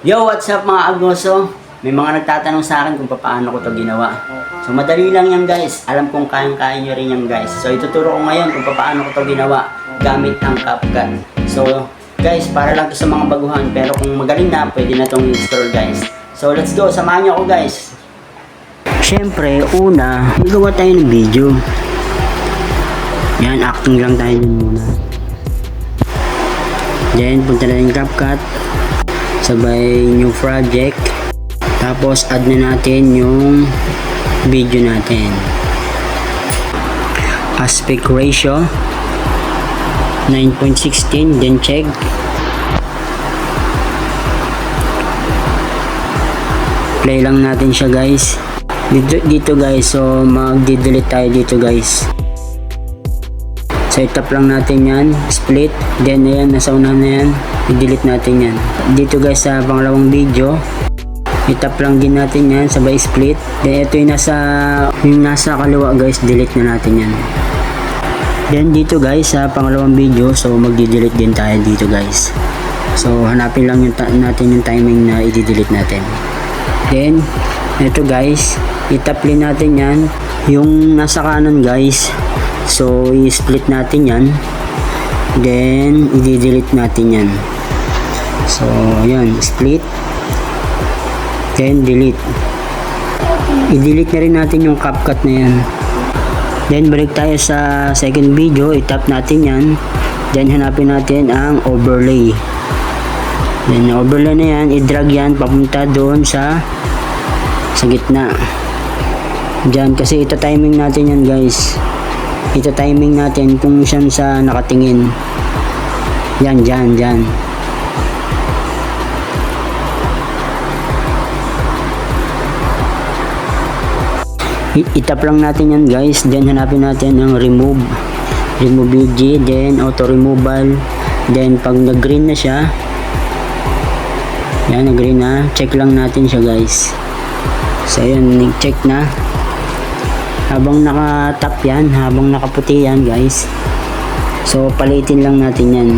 Yo, what's up mga Agnoso? May mga nagtatanong sa akin kung paano ko to ginawa. So madali lang yan guys. Alam kong kayang-kaya nyo rin yan guys. So ituturo ko ngayon kung paano ko to ginawa gamit ang CapCut. So guys, para lang to sa mga baguhan. Pero kung magaling na, pwede na tong install guys. So let's go, samahan nyo ako guys. Siyempre, una, magawa tayo ng video. Yan, acting lang tayo dun muna. Then, punta na yung CapCut. Sabay new project. Tapos, add na natin yung video natin. Aspect ratio 9.16. Then, check. Play lang natin siya guys. Dito guys, so mag-delete tayo dito guys. So itap lang natin yan, split, then ayan, nasa unahan na yan, i-delete natin yan. Dito guys sa pangalawang video, itap lang din natin yan, sabay split, then ito yung nasa kaliwa guys, delete na natin yan. Then dito guys sa pangalawang video, so mag-delete din tayo dito guys. So hanapin lang natin yung timing na i-delete natin. Then ito guys, itap-lin natin yan, yung nasa kanan guys. So, i-split natin yan. Then, i-delete natin yan. So, yan. Split. Then, delete. I-delete na rin natin yung CapCut na yan. Then, balik tayo sa second video. I-tap natin yan. Then, hanapin natin ang overlay. Then, overlay na yan. I-drag yan papunta doon sa gitna. Diyan. Kasi ita-timing natin yan guys. Ito timing natin kung saan sa nakatingin. Yan, dyan. Itap lang natin yan guys. Then hanapin natin ang remove UG, then auto removal. Then pag nag-green na siya, yan, nag-green na, check lang natin siya guys. So yun, nag-check na. Habang naka-tap yan, habang nakaputi yan guys, so palitin lang natin yan.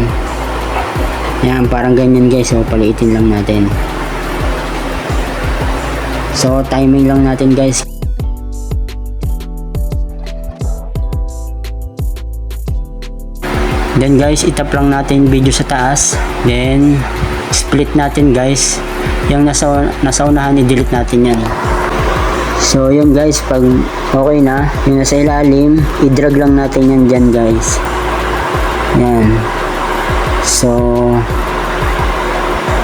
Yan, parang ganyan guys, so palitin lang natin. So timing lang natin guys. Then guys, itap lang natin video sa taas. Then split natin guys. Yung nasa unahan, i-delete natin yan. So yun guys, pag okay na, yung nasa ilalim, i-drag lang natin yan dyan guys. Yan. So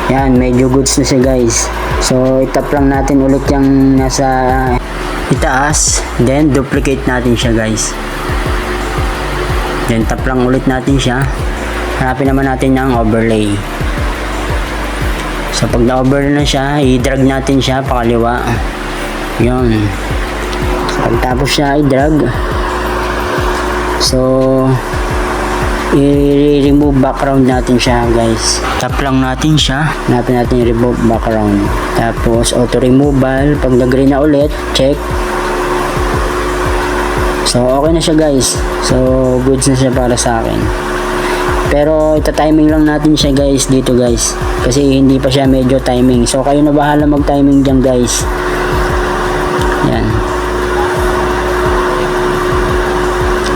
yan, medyo goods na siya guys. So itap lang natin ulit yung nasa itaas, then duplicate natin siya guys. Then tap lang ulit natin siya. Hanapin naman natin ng overlay. So pag na-overlay na siya, i-drag natin siya pakaliwa. Yun. Pagtapos siya i-drag, so i-remove background natin siya guys. Tap lang natin siya, hanapin natin yung remove background. Tapos auto removal, pag nag-green na ulit, check. So okay na siya guys. So goods na siya para sa akin. Pero ito timing lang natin siya guys dito guys, kasi hindi pa siya medyo timing. So kayo na bahala mag-timing dyan guys. Yan.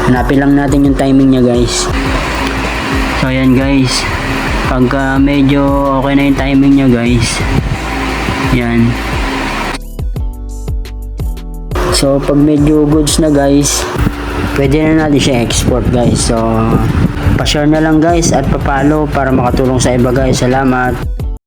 Hanapin lang natin yung timing niya guys. So yan guys, pagka medyo okay na yung timing niya guys, yan. So pag medyo goods na guys, pwede na natin siya export guys. So pa-share na lang guys at pa-follow para makatulong sa iba guys. Salamat.